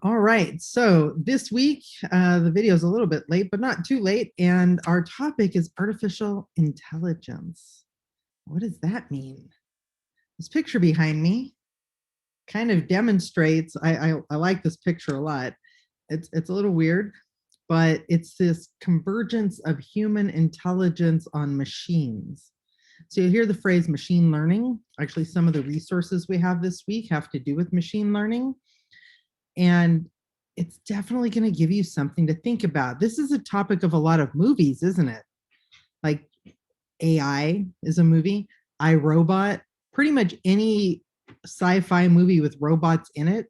All right, so this week, the video is a little bit late, but not too late. And our topic is artificial intelligence. What does that mean? This picture behind me kind of demonstrates, I like this picture a lot. It's a little weird, but it's this convergence of human intelligence on machines. So you hear the phrase machine learning. Actually, some of the resources we have this week have to do with machine learning. And it's definitely going to give you something to think about. This is a topic of a lot of movies, isn't it? Like AI is a movie, iRobot, pretty much any sci-fi movie with robots in it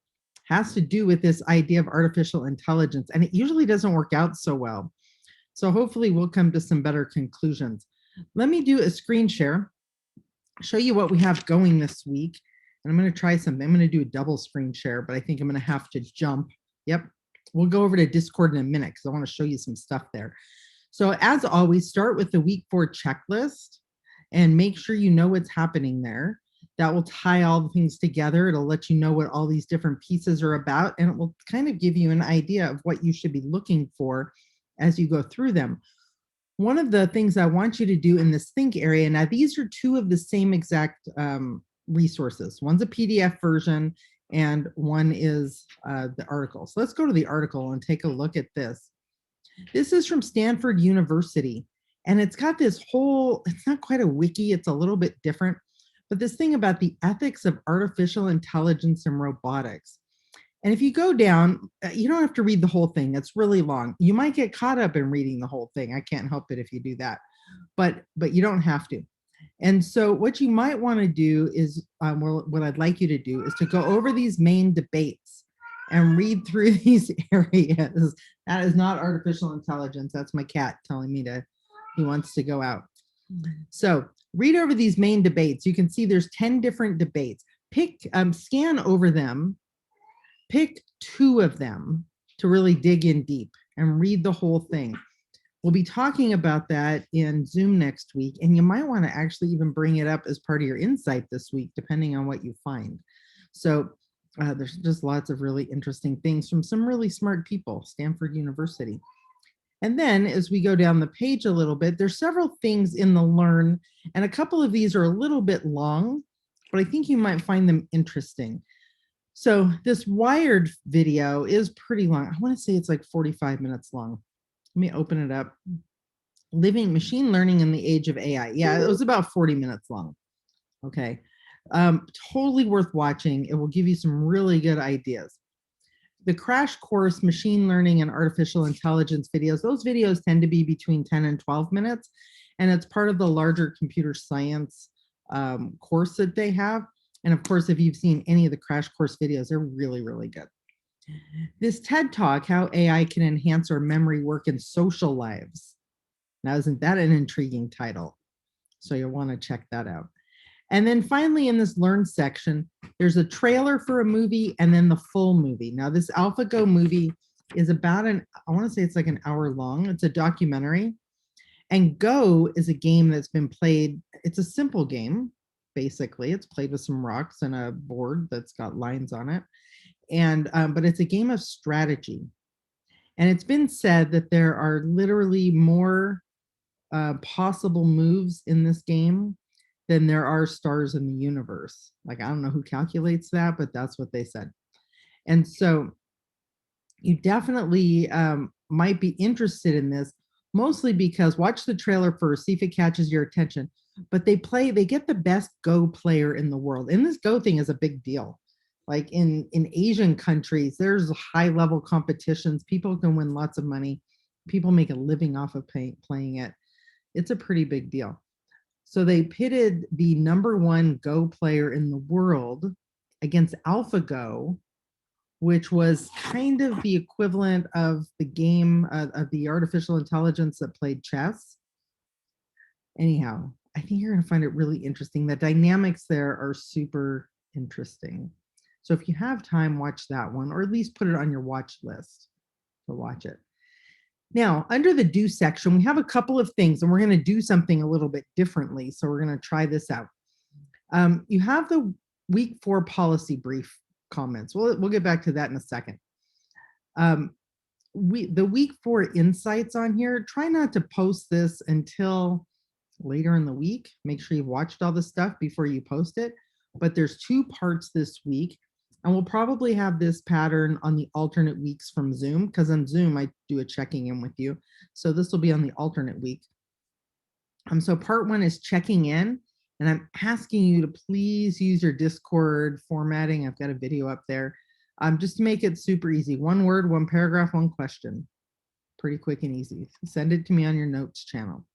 has to do with this idea of artificial intelligence, and it usually doesn't work out so well. So hopefully we'll come to some better conclusions. Let me do a screen share, show you what we have going this week. And I'm going to try something. I'm going to do a double screen share, but I think I'm going to have to jump. Yep. We'll go over to Discord in a minute because I want to show you some stuff there. So as always, start with the week 4 checklist and make sure you know what's happening there. That will tie all the things together. It'll let you know what all these different pieces are about, and it will kind of give you an idea of what you should be looking for as you go through them. One of the things I want you to do in this think area, now these are two of the same exact resources. One's a PDF version and one is the article. So let's go to the article and take a look at this. This is from Stanford University, and it's got this whole, it's not quite a wiki, it's a little bit different, but this thing about the ethics of artificial intelligence and robotics. And if you go down, you don't have to read the whole thing. It's really long. You might get caught up in reading the whole thing. I can't help it if you do that, but you don't have to. And so what you might want to do is, what I'd like you to do is to go over these main debates and read through these areas. That is not artificial intelligence. That's my cat telling me he wants to go out. So read over these main debates. You can see there's 10 different debates. Scan over them, pick 2 of them to really dig in deep and read the whole thing. We'll be talking about that in Zoom next week, and you might want to actually even bring it up as part of your insight this week, depending on what you find. So there's just lots of really interesting things from some really smart people, Stanford University. And then as we go down the page a little bit, there's several things in the Learn, and a couple of these are a little bit long, but I think you might find them interesting. So this Wired video is pretty long. I want to say it's like 45 minutes long. Let me open it up. Living machine learning in the age of AI. Yeah, it was about 40 minutes long. Okay. Totally worth watching. It will give you some really good ideas. The crash course machine learning and artificial intelligence videos, those videos tend to be between 10 and 12 minutes. And it's part of the larger computer science course that they have. And of course, if you've seen any of the crash course videos, they're really, really good. This TED Talk, How AI Can Enhance Our Memory, Work, and Social Lives. Now, isn't that an intriguing title? So you'll want to check that out. And then finally, in this Learn section, there's a trailer for a movie and then the full movie. Now, this AlphaGo movie is about I want to say it's like an hour long. It's a documentary. And Go is a game that's been played. It's a simple game, basically. It's played with some rocks and a board that's got lines on it. And but it's a game of strategy. And it's been said that there are literally more possible moves in this game than there are stars in the universe. Like, I don't know who calculates that, but that's what they said. And so you definitely might be interested in this, mostly because watch the trailer first, see if it catches your attention. But they get the best Go player in the world. And this Go thing is a big deal. Like in Asian countries, there's high level competitions. People can win lots of money. People make a living off of playing it. It's a pretty big deal. So they pitted the #1 Go player in the world against AlphaGo, which was kind of the equivalent of the game of the artificial intelligence that played chess. Anyhow, I think you're going to find it really interesting. The dynamics there are super interesting. So if you have time, watch that one, or at least put it on your watch list to watch it. Now, under the do section, we have a couple of things, and we're going to do something a little bit differently. So we're going to try this out. You have the week 4 policy brief comments. We'll get back to that in a second. Um, the week 4 insights on here, try not to post this until later in the week. Make sure you've watched all the stuff before you post it. But there's 2 parts this week. And we'll probably have this pattern on the alternate weeks from Zoom, because on Zoom, I do a checking in with you. So this will be on the alternate week. So part 1 is checking in. And I'm asking you to please use your Discord formatting. I've got a video up there. Just to make it super easy. 1 word, 1 paragraph, 1 question. Pretty quick and easy. Send it to me on your notes channel.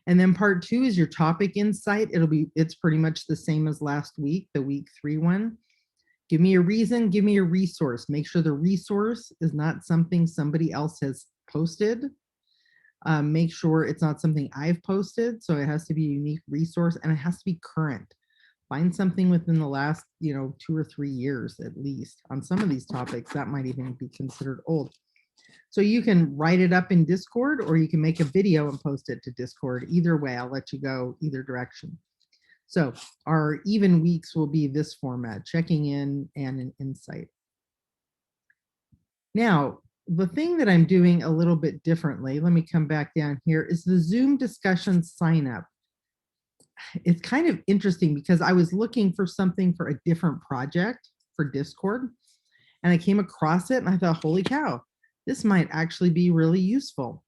And then part 2 is your topic insight. It's pretty much the same as last week, the week 3 one. Give me a reason, give me a resource. Make sure the resource is not something somebody else has posted. Make sure it's not something I've posted. So it has to be a unique resource, and it has to be current. Find something within the last, 2 or 3 years at least. On some of these topics, that might even be considered old. So you can write it up in Discord, or you can make a video and post it to Discord. Either way, I'll let you go either direction. So our even weeks will be this format: checking in and an insight. Now, the thing that I'm doing a little bit differently, let me come back down here, is the Zoom discussion sign up. It's kind of interesting because I was looking for something for a different project for Discord, and I came across it and I thought, holy cow, this might actually be really useful.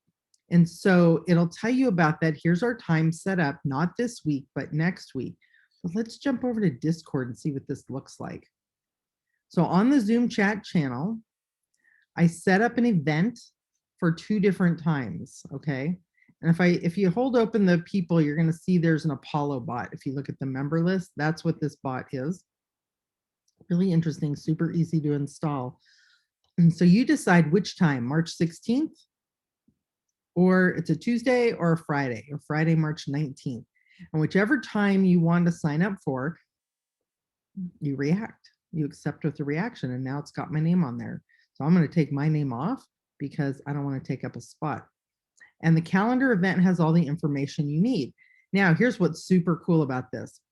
And so it'll tell you about that. Here's our time set up, not this week, but next week. So let's jump over to Discord and see what this looks like. So on the Zoom chat channel, I set up an event for 2 different times, okay? And if you hold open the people, you're going to see there's an Apollo bot. If you look at the member list, that's what this bot is. Really interesting, super easy to install. And so you decide which time, March 16th, or it's a Tuesday or a Friday, March 19th. And whichever time you want to sign up for, you react. You accept with the reaction, and now it's got my name on there. So I'm going to take my name off because I don't want to take up a spot. And the calendar event has all the information you need. Now, here's what's super cool about this.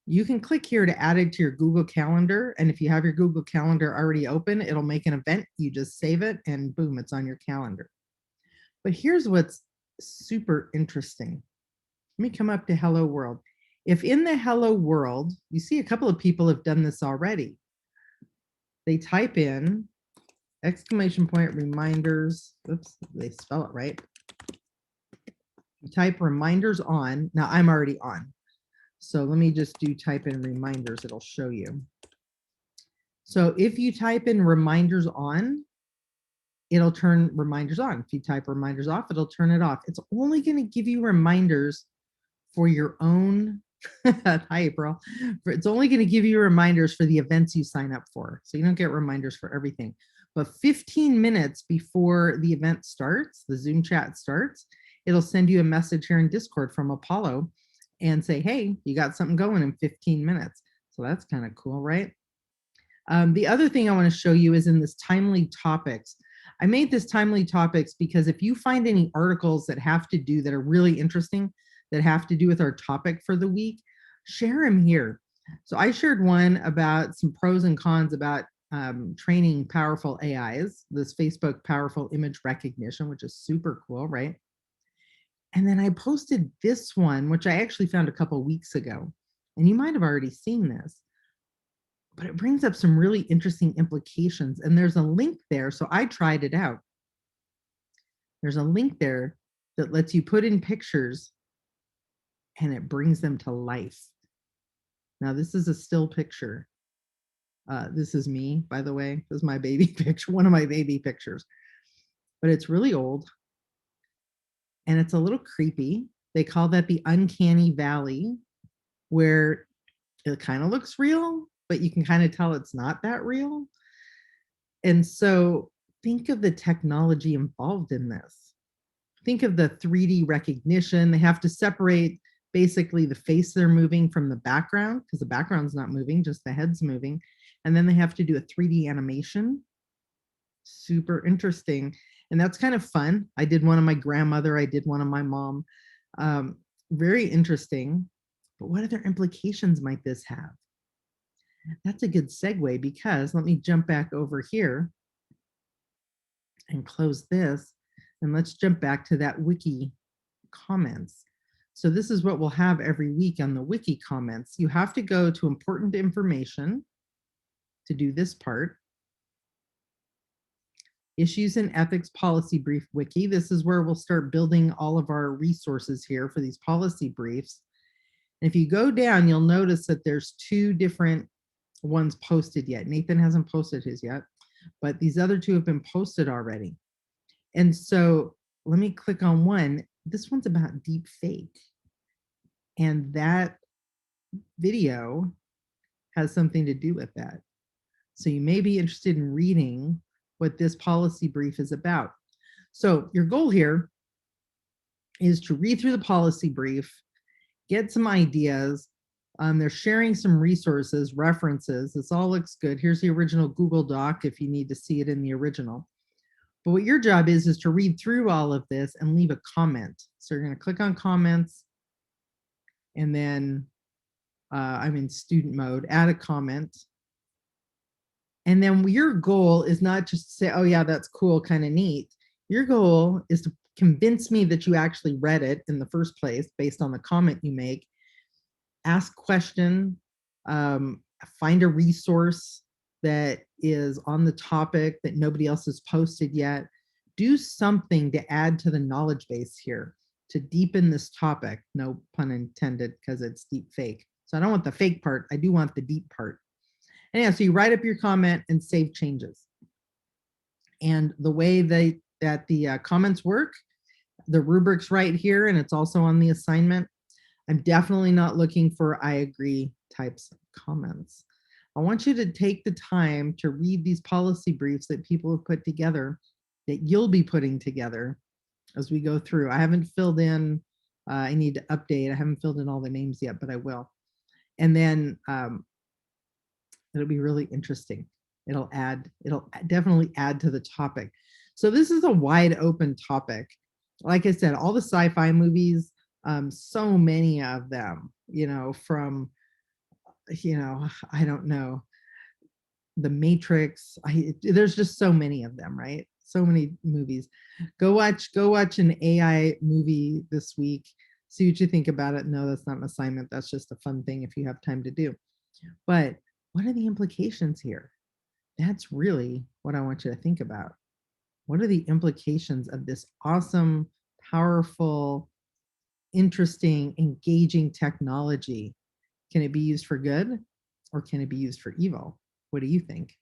You can click here to add it to your Google Calendar. And if you have your Google Calendar already open, it'll make an event. You just save it and boom, it's on your calendar. But here's what's super interesting. Let me come up to Hello World. If in the Hello World, you see a couple of people have done this already. They type in exclamation point reminders. Oops, they spell it right. You type reminders on. Now I'm already on. So let me just type in reminders. It'll show you. So if you type in reminders on, it'll turn reminders on. If you type reminders off, it'll turn it off. It's only going to give you reminders for your own. Hi, April. It's only going to give you reminders for the events you sign up for. So you don't get reminders for everything. But 15 minutes before the event starts, the Zoom chat starts, it'll send you a message here in Discord from Apollo and say, hey, you got something going in 15 minutes. So that's kind of cool, right? The other thing I want to show you is in this timely topics. I made this timely topics because if you find any articles that are really interesting, that have to do with our topic for the week, share them here. So I shared one about some pros and cons about training powerful AIs, this Facebook powerful image recognition, which is super cool, right? And then I posted this one, which I actually found a couple weeks ago, and you might have already seen this, but it brings up some really interesting implications. And there's a link there. So I tried it out. There's a link there that lets you put in pictures and it brings them to life. Now, this is a still picture. This is me, by the way. This is my baby picture, one of my baby pictures. But it's really old. And it's a little creepy. They call that the uncanny valley, where it kind of looks real, but you can kind of tell it's not that real. And so think of the technology involved in this. Think of the 3D recognition. They have to separate basically the face they're moving from the background, because the background's not moving, just the head's moving. And then they have to do a 3D animation. Super interesting. And that's kind of fun. I did one of my grandmother. I did one of my mom. Very interesting. But what other implications might this have? That's a good segue, because let me jump back over here. and close this. And let's jump back to that Wiki Comments. So this is what we'll have every week on the Wiki Comments. You have to go to important information to do this part. Issues and Ethics Policy Brief Wiki. This is where we'll start building all of our resources here for these policy briefs. And if you go down, you'll notice that there's two different ones posted yet. Nathan hasn't posted his yet, but these other two have been posted already. And so let me click on one. This one's about deep fake. And that video has something to do with that. So you may be interested in reading what this policy brief is about. So your goal here is to read through the policy brief, get some ideas. They're sharing some resources, references. This all looks good. Here's the original Google Doc if you need to see it in the original. But what your job is to read through all of this and leave a comment. So you're going to click on comments, and then I'm in student mode, add a comment. And then your goal is not just to say, oh yeah, that's cool, kind of neat. Your goal is to convince me that you actually read it in the first place based on the comment you make. Ask question, find a resource that is on the topic that nobody else has posted yet. Do something to add to the knowledge base here to deepen this topic. No pun intended, because it's deep fake. So I don't want the fake part. I do want the deep part. And yeah, so you write up your comment and save changes. And the way that the comments work, the rubric's right here, and it's also on the assignment. I'm definitely not looking for I agree types of comments. I want you to take the time to read these policy briefs that people have put together, that you'll be putting together as we go through. I haven't filled in, I need to update. I haven't filled in all the names yet, but I will. And then it'll be really interesting. It'll definitely add to the topic. So this is a wide open topic. Like I said, all the sci-fi movies, so many of them, from, I don't know, The Matrix. There's just so many of them, right? So many movies. Go watch an AI movie this week. See what you think about it. No, that's not an assignment. That's just a fun thing if you have time to do. But what are the implications here? That's really what I want you to think about. What are the implications of this awesome, powerful, interesting, engaging technology? Can it be used for good, or can it be used for evil? What do you think?